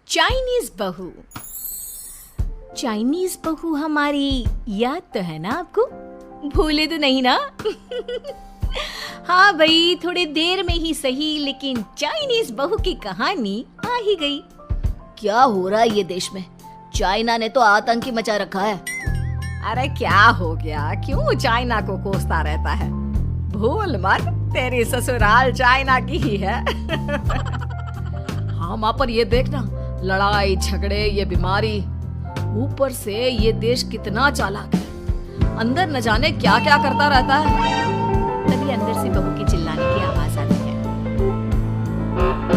Chinese बहू। Chinese बहू हमारी याद तो है ना आपको? भूले तो नहीं ना? हाँ भाई, थोड़ी देर में ही सही, लेकिन चाइनीज बहू की कहानी आ ही गई। क्या हो रहा है ये देश में? चाइना ने तो आतंक ही मचा रखा है। अरे क्या हो गया? क्यों चाइना को कोसता रहता है? भूल मत, तेरी ससुराल चाइना की ही है। हाँ माँ, पर ये देखना, लड़ाई झगड़े, ये बीमारी, ऊपर से ये देश कितना चालाक है। अंदर न जाने क्या क्या करता रहता है। तभी अंदर से बहू की चिल्लाने की आवाज आती है।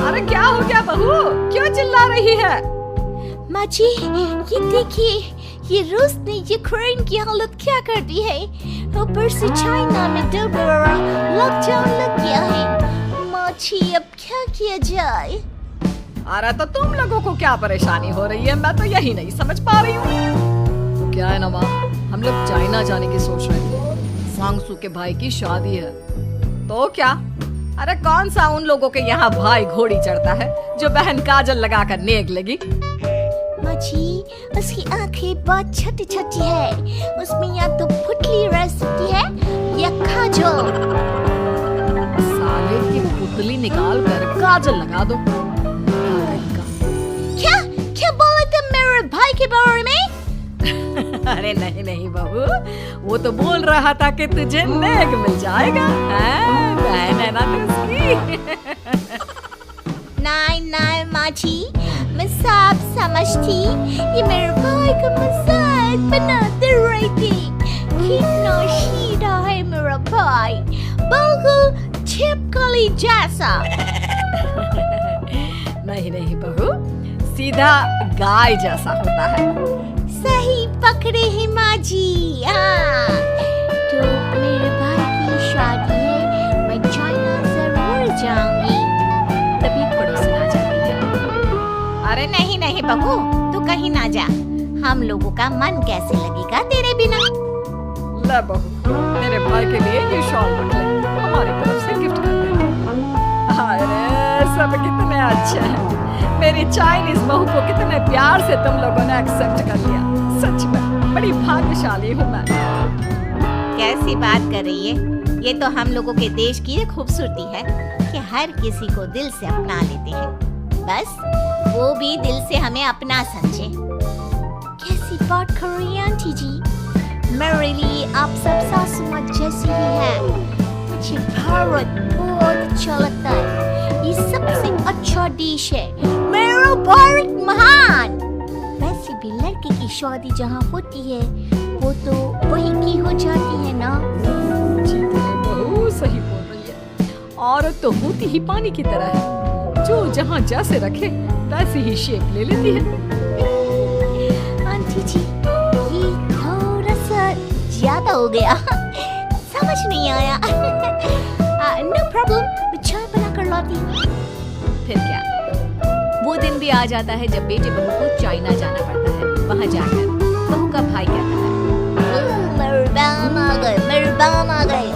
अरे क्या हो गया बहू, क्यों चिल्ला रही है? माँ जी, ये देखिए, ये रूस ने यूक्रेन की हालत क्या कर दी है। ऊपर से चाइना में दोबारा लॉकडाउन लग गया है। माँ जी, अब क्या किया जाए? अरे तो तुम लोगों को क्या परेशानी हो रही है, मैं तो यही नहीं समझ पा रही हूँ। तो क्या है ना माँ, हम लोग चाइना जाने की सोच रहे थे। सांगसू के भाई की शादी है। तो क्या? अरे कौन सा उन लोगों के यहाँ भाई घोड़ी चढ़ता है जो बहन काजल लगाकर नेक लगी? माँ जी, उसकी आंखें बहुत छोटी छोटी है, उसमें या तो पुतली रह सकती है या काजल। साले की पुतली निकाल कर काजल लगा दो। क्या क्या बोले तुम मेरे भाई के बारे में? अरे नहीं नहीं बहू, वो तो बोल रहा था कि तुझे नेक मिल जाएगा। बहन है ना उसकी। नहीं नहीं माँ जी, मैं सब समझती, ये मेरे भाई का मजाक बनाते रही थी। कितना सीधा है मेरा भाई, बिल्कुल छिपकली जैसा। नहीं नहीं बहू, सीधा गाय जैसा होता है। सही पकड़े हैं माँ जी। हाँ, तो मेरे भाई की शादी है, मैं चाइना जरूर जाऊंगी। तभी पड़ोसन आ जाती है। अरे नहीं नहीं बहू, तू कहीं ना जा, हम लोगों का मन कैसे लगेगा तेरे बिना। ले बहू, तेरे भाई के लिए ये शॉल रख ले, हमारी तरफ से गिफ्ट कर देना। अरे सब कितने अच्छे हैं। मेरी चाइनीज बहू को कितने प्यार से तुम लोगों ने एक्सेप्ट कर लिया। सच में बड़ी भाग्यशाली हूँ मैं। कैसी बात कर रही है? ये तो हम लोगों के देश की एक खूबसूरती है कि हर किसी को दिल से अपना लेते हैं, बस वो भी दिल से हमें अपना समझे। कैसी बात कर रही हैं आंटी जी? मेरे लिए आप सब सासू माँ जैसी ही हैं। मुझे भारत बहुत अच्छा लगता है, ये सबसे अच्छा देश है। मेरा भारत महान। वैसे भी लड़के की शादी जहाँ होती है वो तो वही की हो जाती है ना। जी बहू सही बोल रही है। औरत तो होती ही पानी की तरह है, जो जहाँ जैसे रखे वैसी ही शेप ले लेती है। आंटी जी, ये थोड़ा सा ज्यादा हो गया, समझ नहीं आया। नो प्रॉब्लम, मैं चाय बना कर लाती हूँ। फिर क्या, वो दिन भी आ जाता है जब बेटे बहू को चाइना जाना पड़ता है। वहाँ जाकर बहू का भाई कहता है, मेहरबान आ गए, मेहरबान आ गए।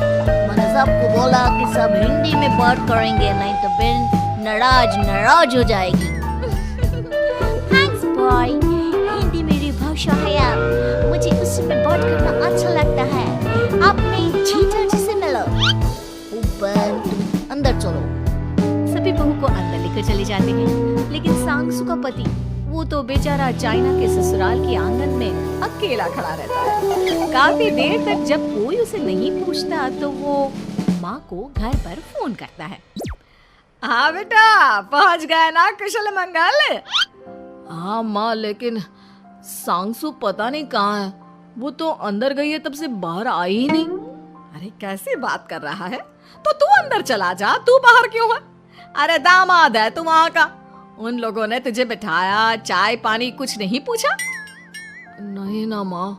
मैंने सबको बोला कि सब हिंदी में बात करेंगे, नहीं तो फिर नाराज हो जाएगी। थैंक्स बॉय, हिंदी मेरी भाषा है यार, मुझे उसमें बात करना अच्छा लगता है। आपने जीजा जी से मिलो। ऊपर तुम अंदर चलो। सभी बहू को अंदर लेकर चले जाते हैं, लेकिन सांगसू का पति, वो तो बेचारा चाइना के ससुराल के आंगन में अकेला खड़ा रहता है। काफी देर तक जब कोई उसे नहीं पूछता तो वो माँ को घर पर फोन करता है। हाँ बेटा, पहुँच गए ना कुशल मंगल? हाँ माँ, लेकिन सांगसू पता नहीं कहाँ है। वो तो अंदर गई है, तब से बाहर आई ही नहीं। अरे कैसी बात कर रहा है? तो तू अंदर चला जा, तू बाहर क्यों है? अरे दामाद है तू वहाँ का, उन लोगों ने तुझे बिठाया, चाय पानी कुछ नहीं पूछा? नहीं ना माँ।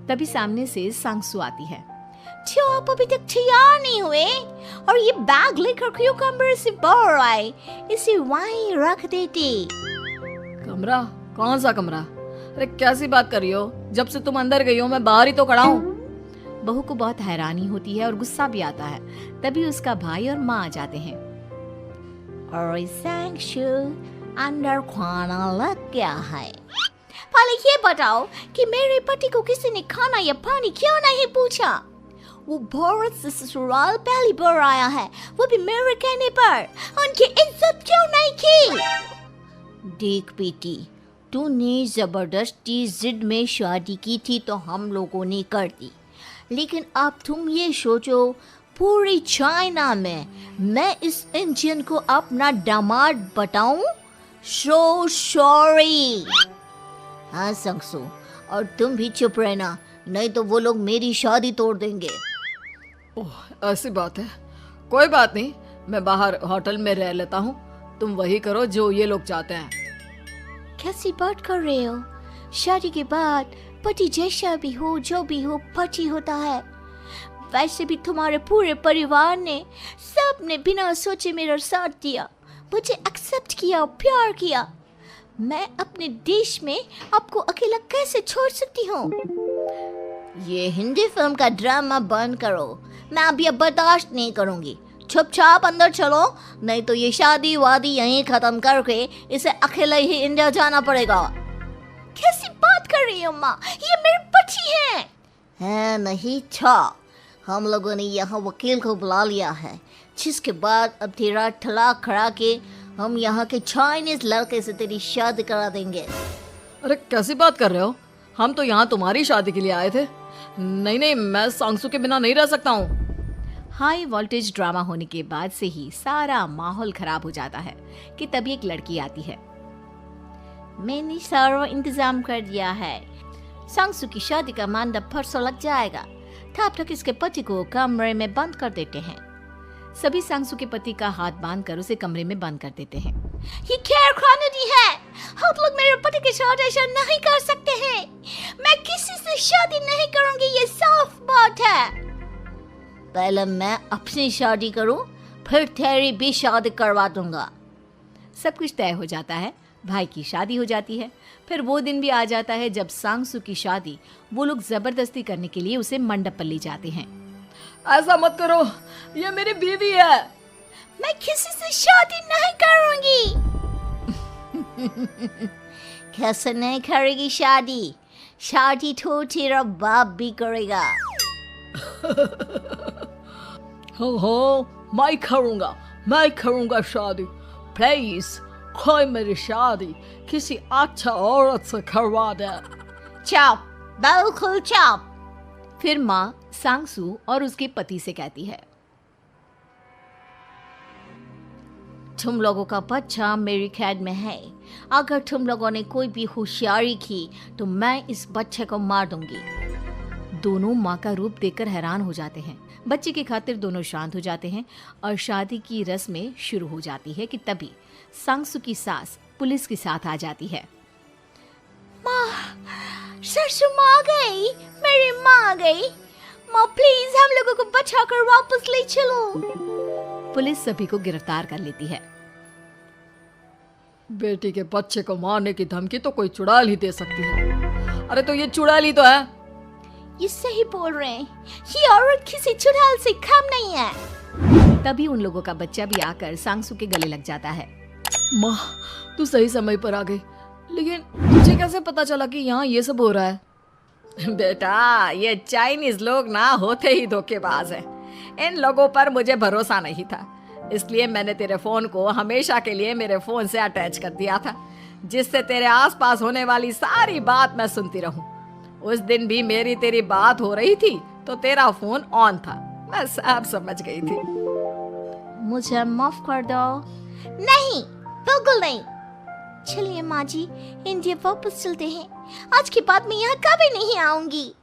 तभी सामने से सांगसू आती है। क्यों आप अभी तक तैयार नहीं हुए? और ये बैग लेकर क्यों कमरे से बाहर आए? इसे वहीं रख देते। कमरा? कौन सा कमरा? अरे कैसी बात कर रही हो? जब से तुम अंदर गई हो मैं बाहर ही तो खड़ा हूँ। बहू को बहुत हैरानी होती है और गुस्सा भी आता है। तभी उसका भाई और माँ आ जाते हैं। और सांगसू, अंदर खाना लग गया है। पहले ये बताओ कि मेरे पति को किसी ने खाना या पानी क्यों नहीं पूछा? वो भारत से ससुराल पहली बार आया है, वो भी मेरे कहने पर। उनकी इज्जत क्यों नहीं की? देख बेटी, तूने जबरदस्ती जिद में शादी की थी तो हम लोगों ने कर दी, लेकिन अब तुम ये सोचो, पूरी चाइना में मैं इस इंडियन को अपना दामाद बताऊं? So sorry. हाँ संगसू, और तुम भी चुप रहना, नहीं तो वो लोग मेरी शादी तोड़ देंगे। ओह, ऐसी बात है। कोई बात नहीं, मैं बाहर होटल में रह लेता हूँ, तुम वही करो जो ये लोग चाहते हैं। कैसी बात कर रहे हो? शादी के बाद पति जैसा भी हो, जो भी हो, पति होता है। वैसे भी तुम्हारे पूरे परिवार ने, सबने बिना सोचे मेरा साथ दिया, मुझे एक्सेप्ट किया, प्यार किया। मैं अपने देश में आपको अकेला कैसे छोड़ सकती हूँ? ये हिंदी फिल्म का ड्रामा बंद करो, मैं अभी अब बर्दाश्त नहीं करूँगी। चुपचाप अंदर चलो, नहीं तो ये शादी वादी यहीं खत्म करके इसे अकेले ही इंडिया जाना पड़ेगा। कैसी बात कर रही हो माँ? ये मेरे पति हैं। है नहीं था, हम लोगों ने यहाँ वकील को बुला लिया है, जिसके बाद अब तेरा तलाक करा के हम यहाँ के चाइनीज लड़के से तेरी शादी करा देंगे। अरे कैसी बात कर रहे हो? हम तो यहाँ तुम्हारी शादी के लिए आए थे। नहीं नहीं, मैं सांगसू के बिना नहीं रह सकता हूँ। हाई वोल्टेज ड्रामा होने के बाद से ही सारा माहौल खराब हो जाता है कि तभी एक लड़की आती है। मैंने सारा इंतजाम कर दिया है, सांगसू की शादी का मंडप परसों लग जाएगा। तब तक इसके पति को कमरे में बंद कर देते हैं। सभी सांगसू के पति का हाथ बांधकर उसे कमरे में बंद कर देते हैं। ये क्या कानूनी है? आप लोग मेरे पति के साथ ऐसा नहीं कर सकते हैं। मैं किसी से शादी नहीं करूंगी, ये साफ बात है। पहले मैं अपनी शादी करूं, फिर तेरी भी शादी करवा दूंगा। सब कुछ तय हो जाता है, भाई की शादी हो जाती है। फिर वो दिन भी आ जाता है जब सांगसू की शादी वो लोग जबरदस्ती करने के लिए उसे मंडप पर ले जाते हैं। ऐसा मत करो, ये मेरी बीवी है। मैं किसी से शादी नहीं करूंगी। कैसे नहीं करेगी शादी? शादी तो तेरा बाप भी करेगा। हो, मैं करूंगा शादी। प्लीज कोई मेरी शादी किसी अच्छा औरत से करवा दे। चुप, बिल्कुल चुप। फिर माँ सांगसू और उसके पति से कहती है, तुम लोगों का बच्चा मेरी कैद में है। अगर तुम लोगों ने कोई भी होशियारी की तो मैं इस बच्चे को मार दूंगी। दोनों माँ का रूप देखकर हैरान हो जाते हैं। बच्चे की खातिर दोनों शांत हो जाते हैं और शादी की रस्में शुरू हो जाती है कि तभी सांगसू की सास पुलिस के साथ आ जाती है। माँ, ससुर माँ आ गई, मेरी माँ आ गई। माँ प्लीज हम लोगों को बचाकर वापस ले चलो। पुलिस सभी को गिरफ्तार कर लेती है। बेटी के बच्चे को मारने की धमकी तो कोई चुड़ैल ही दे सकती है। अरे तो ये चुड़ैल ही तो है। ये सही बोल रहे हैं, ये औरत किसी चुड़ैल से कम नहीं है। तभी उन लोगों का बच्चा भी आकर सांगसू के गले लग जाता है। माँ, तू सही समय पर आ गई, लेकिन तुझे कैसे पता चला कि यहाँ ये सब हो रहा है? बेटा, ये चाइनीज लोग ना होते ही धोखेबाज हैं। इन लोगों पर मुझे भरोसा नहीं था, इसलिए मैंने तेरे फोन को हमेशा के लिए मेरे फोन से अटैच कर दिया था, जिससे तेरे आसपास होने वाली सारी बात मैं सुनती रहूं। उस दिन भी मेरी तेरी बात हो रही थी तो तेरा फोन ऑन था, मैं सब समझ गई थी। मुझे माफ कर दो। नहीं, बिल्कुल नहीं। चलिए माँ जी, इंडिया वापस चलते हैं। आज के बाद मैं यहाँ कभी नहीं आऊंगी।